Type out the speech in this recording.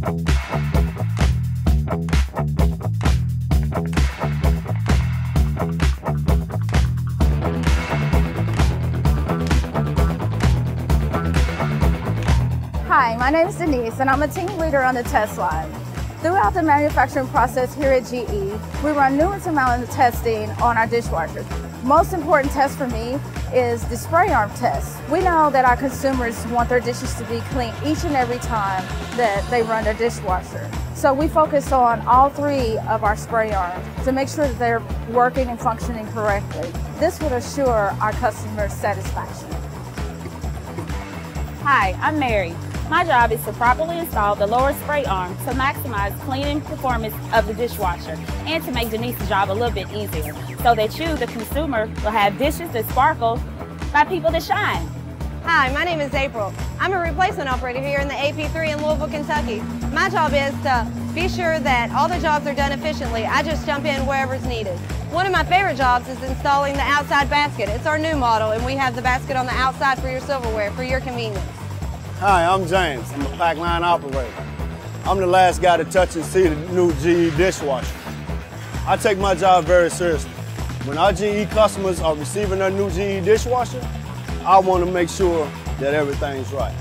Hi, my name is Denise and I'm a team leader on the test line. Throughout the manufacturing process here at GE, we run numerous amounts of testing on our dishwashers. Most important test for me is the spray arm test. We know that our consumers want their dishes to be clean each and every time that they run their dishwasher. So we focus on all three of our spray arms to make sure that they're working and functioning correctly. This will assure our customers' satisfaction. Hi, I'm Mary. My job is to properly install the lower spray arm to maximize cleaning performance of the dishwasher and to make Denise's job a little bit easier so that you, the consumer, will have dishes that sparkle by people that shine. Hi, my name is April. I'm a replacement operator here in the AP3 in Louisville, Kentucky. My job is to be sure that all the jobs are done efficiently. I just jump in wherever's needed. One of my favorite jobs is installing the outside basket. It's our new model and we have the basket on the outside for your silverware for your convenience. Hi, I'm James. I'm a pack line operator. I'm the last guy to touch and see the new GE dishwasher. I take my job very seriously. When our GE customers are receiving their new GE dishwasher, I want to make sure that everything's right.